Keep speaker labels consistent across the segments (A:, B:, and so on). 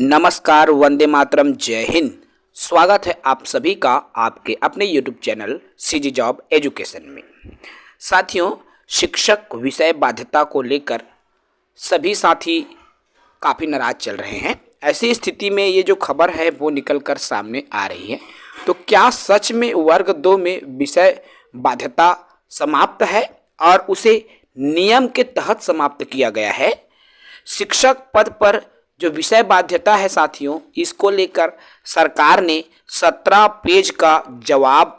A: नमस्कार, वंदे मातरम, जय हिंद। स्वागत है आप सभी का आपके अपने YouTube channel CG job education में। साथियों, शिक्षक विषय बाध्यता को लेकर सभी साथी काफ़ी नाराज चल रहे हैं। ऐसी स्थिति में ये जो खबर है वो निकल कर सामने आ रही है। तो क्या सच में वर्ग 2 में विषय बाध्यता समाप्त है और उसे नियम के तहत समाप्त किया गया है? शिक्षक पद पर जो विषय बाध्यता है साथियों, इसको लेकर सरकार ने 17 पेज का जवाब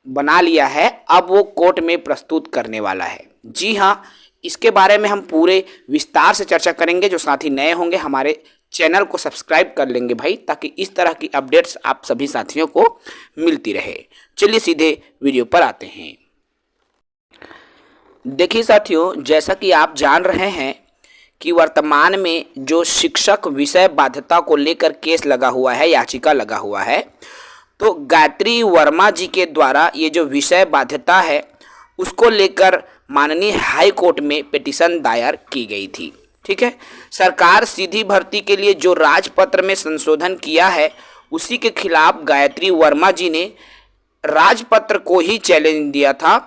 A: बना लिया है। अब वो कोर्ट में प्रस्तुत करने वाला है। जी हाँ, इसके बारे में हम पूरे विस्तार से चर्चा करेंगे। जो साथी नए होंगे हमारे चैनल को सब्सक्राइब कर लेंगे भाई, ताकि इस तरह की अपडेट्स आप सभी साथियों को मिलती रहे। चलिए सीधे वीडियो पर आते हैं। देखिए साथियों, जैसा कि आप जान रहे हैं कि वर्तमान में जो शिक्षक विषय बाध्यता को लेकर केस लगा हुआ है, याचिका लगा हुआ है, तो गायत्री वर्मा जी के द्वारा ये जो विषय बाध्यता है उसको लेकर माननीय हाई कोर्ट में पिटीशन दायर की गई थी। ठीक है, सरकार सीधी भर्ती के लिए जो राजपत्र में संशोधन किया है उसी के खिलाफ गायत्री वर्मा जी ने राजपत्र को ही चैलेंज दिया था।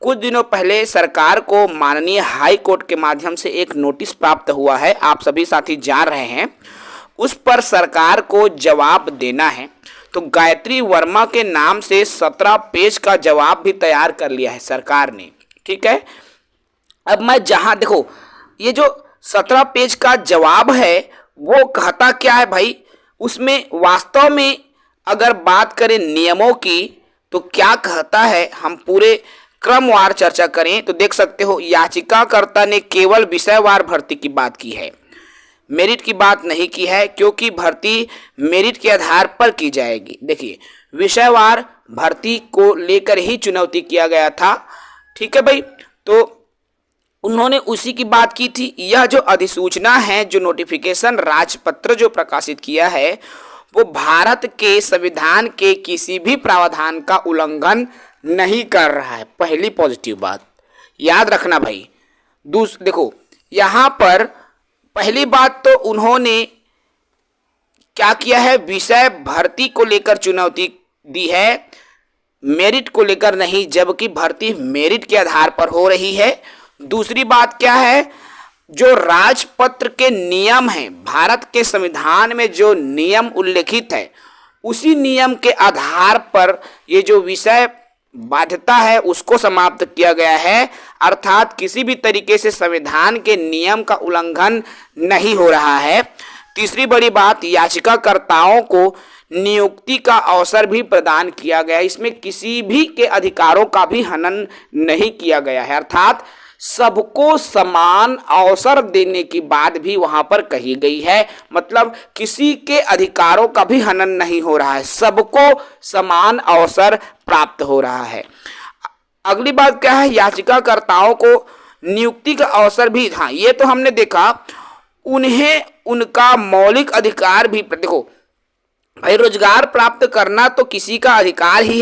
A: कुछ दिनों पहले सरकार को माननीय हाई कोर्ट के माध्यम से एक नोटिस प्राप्त हुआ है, आप सभी साथी जान रहे हैं। उस पर सरकार को जवाब देना है। तो गायत्री वर्मा के नाम से 17 पेज का जवाब भी तैयार कर लिया है सरकार ने। ठीक है, अब मैं जहां देखो, ये जो 17 पेज का जवाब है वो कहता क्या है भाई, उसमें वास्तव में अगर बात करें नियमों की तो क्या कहता है, हम पूरे क्रमवार चर्चा करें तो देख सकते हो। याचिकाकर्ता ने केवल विषयवार भर्ती की बात की है, मेरिट की बात नहीं की है, क्योंकि भर्ती मेरिट के आधार पर की जाएगी। देखिए, विषयवार भर्ती को लेकर ही चुनौती किया गया था। ठीक है भाई, तो उन्होंने उसी की बात की थी। यह जो अधिसूचना है, जो नोटिफिकेशन राजपत्र जो प्रकाशित किया है, वो भारत के संविधान के किसी भी प्रावधान का उल्लंघन नहीं कर रहा है। पहली पॉजिटिव बात याद रखना भाई। देखो, यहां पर पहली बात तो उन्होंने क्या किया है, विषय भर्ती को लेकर चुनौती दी है, मेरिट को लेकर नहीं, जबकि भर्ती मेरिट के आधार पर हो रही है। दूसरी बात क्या है, जो राजपत्र के नियम हैं, भारत के संविधान में जो नियम उल्लेखित है उसी नियम के आधार पर ये जो विषय बाध्यता है उसको समाप्त किया गया है। अर्थात किसी भी तरीके से संविधान के नियम का उल्लंघन नहीं हो रहा है। तीसरी बड़ी बात, याचिकाकर्ताओं को नियुक्ति का अवसर भी प्रदान किया गया, इसमें किसी भी के अधिकारों का भी हनन नहीं किया गया है। अर्थात सबको समान अवसर देने की बात भी वहां पर कही गई है। मतलब किसी के अधिकारों का भी हनन नहीं हो रहा है, सबको समान अवसर प्राप्त हो रहा है। अगली बात क्या है, याचिकाकर्ताओं को नियुक्ति का अवसर भी, हाँ ये तो हमने देखा, उन्हें उनका मौलिक अधिकार भी, देखो भाई, रोजगार प्राप्त करना तो किसी का अधिकार ही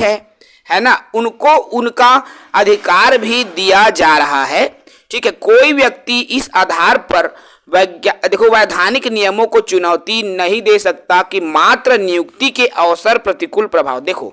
A: है ना, उनको उनका अधिकार भी दिया जा रहा है। ठीक है, कोई व्यक्ति इस आधार पर देखो वैधानिक नियमों को चुनौती नहीं दे सकता कि मात्र नियुक्ति के अवसर प्रतिकूल प्रभाव। देखो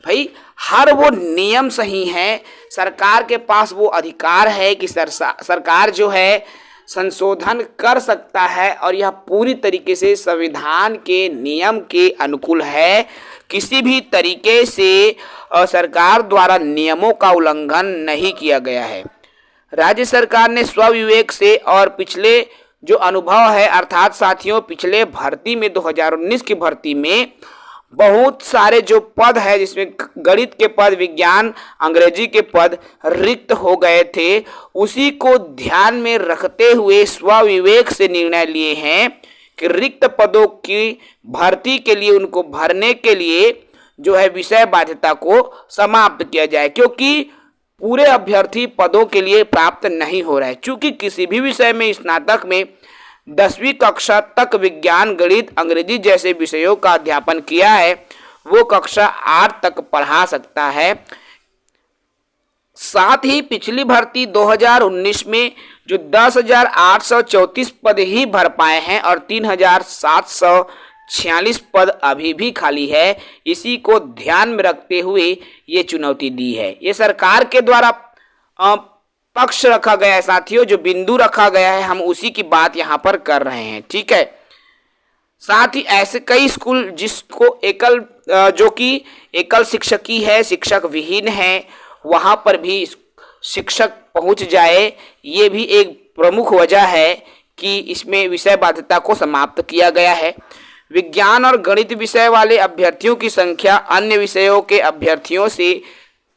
A: भाई, हर वो नियम सही है, सरकार के पास वो अधिकार है कि सरकार जो है संशोधन कर सकता है, और यह पूरी तरीके से संविधान के नियम के अनुकूल है। किसी भी तरीके से सरकार द्वारा नियमों का उल्लंघन नहीं किया गया है। राज्य सरकार ने स्वविवेक से और पिछले जो अनुभव है, अर्थात साथियों पिछले भर्ती में 2019 की भर्ती में बहुत सारे जो पद है, जिसमें गणित के पद, विज्ञान, अंग्रेजी के पद रिक्त हो गए थे, उसी को ध्यान में रखते हुए स्वविवेक से निर्णय लिए हैं कि रिक्त पदों की भर्ती के लिए, उनको भरने के लिए जो है विषय बाध्यता को समाप्त किया जाए, क्योंकि पूरे अभ्यर्थी पदों के लिए प्राप्त नहीं हो रहा है। चूंकि किसी भी विषय में स्नातक में 10वीं कक्षा तक विज्ञान, गणित, अंग्रेजी जैसे विषयों का अध्यापन किया है, वो कक्षा 8 तक पढ़ा सकता है। साथ ही पिछली भर्ती 2019 में जो 10,834 पद ही भर पाए हैं और 3,746 पद अभी भी खाली है। इसी को ध्यान में रखते हुए ये चुनौती दी है। ये सरकार के द्वारा पक्ष रखा गया है साथियों, जो बिंदु रखा गया है हम उसी की बात यहाँ पर कर रहे हैं, ठीक है। साथ ही ऐसे कई स्कूल जिसको जो कि एकल शिक्षकी है, शिक्षक विहीन है, वहाँ पर भी शिक्षक पहुँच जाए, ये भी एक प्रमुख वजह है कि इसमें विषय बाध्यता को समाप्त किया गया है। विज्ञान और गणित विषय वाले अभ्यर्थियों की संख्या अन्य विषयों के अभ्यर्थियों से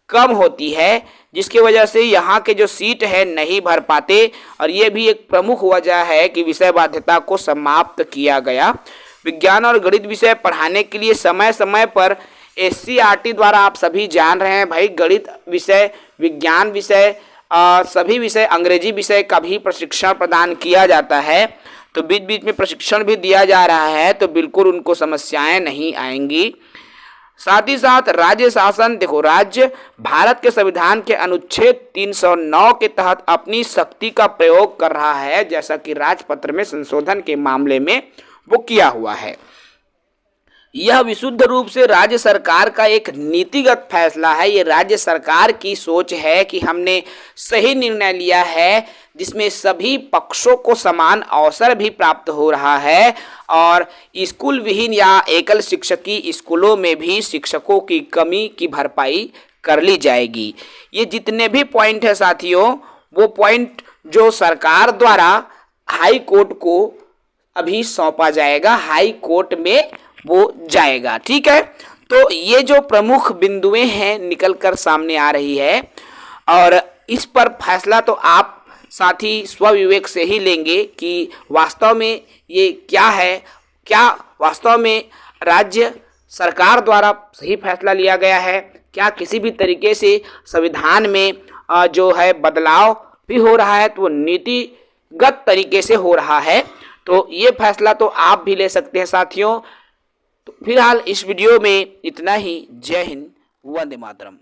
A: कम होती है, जिसकी वजह से यहाँ के जो सीट है नहीं भर पाते, और ये भी एक प्रमुख वजह है कि विषय बाध्यता को समाप्त किया गया। विज्ञान और गणित विषय पढ़ाने के लिए समय समय पर SCERT द्वारा, आप सभी जान रहे हैं भाई, गणित विषय, विज्ञान विषय, सभी विषय, अंग्रेजी विषय का भी प्रशिक्षण प्रदान किया जाता है। तो बीच बीच में प्रशिक्षण भी दिया जा रहा है, तो बिल्कुल उनको समस्याएं नहीं आएंगी। साथ ही साथ राज्य शासन, देखो, राज्य भारत के संविधान के अनुच्छेद 309 के तहत अपनी शक्ति का प्रयोग कर रहा है, जैसा कि राजपत्र में संशोधन के मामले में वो किया हुआ है। यह विशुद्ध रूप से राज्य सरकार का एक नीतिगत फैसला है। ये राज्य सरकार की सोच है कि हमने सही निर्णय लिया है, जिसमें सभी पक्षों को समान अवसर भी प्राप्त हो रहा है, और स्कूल विहीन या एकल शिक्षकी स्कूलों में भी शिक्षकों की कमी की भरपाई कर ली जाएगी। ये जितने भी पॉइंट है साथियों, वो पॉइंट जो सरकार द्वारा हाई कोर्ट को अभी सौंपा जाएगा, हाई कोर्ट में वो जाएगा, ठीक है। तो ये जो प्रमुख बिंदुएं हैं निकल कर सामने आ रही है, और इस पर फैसला तो आप साथी स्वविवेक से ही लेंगे कि वास्तव में ये क्या है, क्या वास्तव में राज्य सरकार द्वारा सही फैसला लिया गया है, क्या किसी भी तरीके से संविधान में जो है बदलाव भी हो रहा है, तो वो नीतिगत तरीके से हो रहा है। तो ये फैसला तो आप भी ले सकते हैं साथियों। तो फिलहाल इस वीडियो में इतना ही। जय हिंद, वंदे मातरम।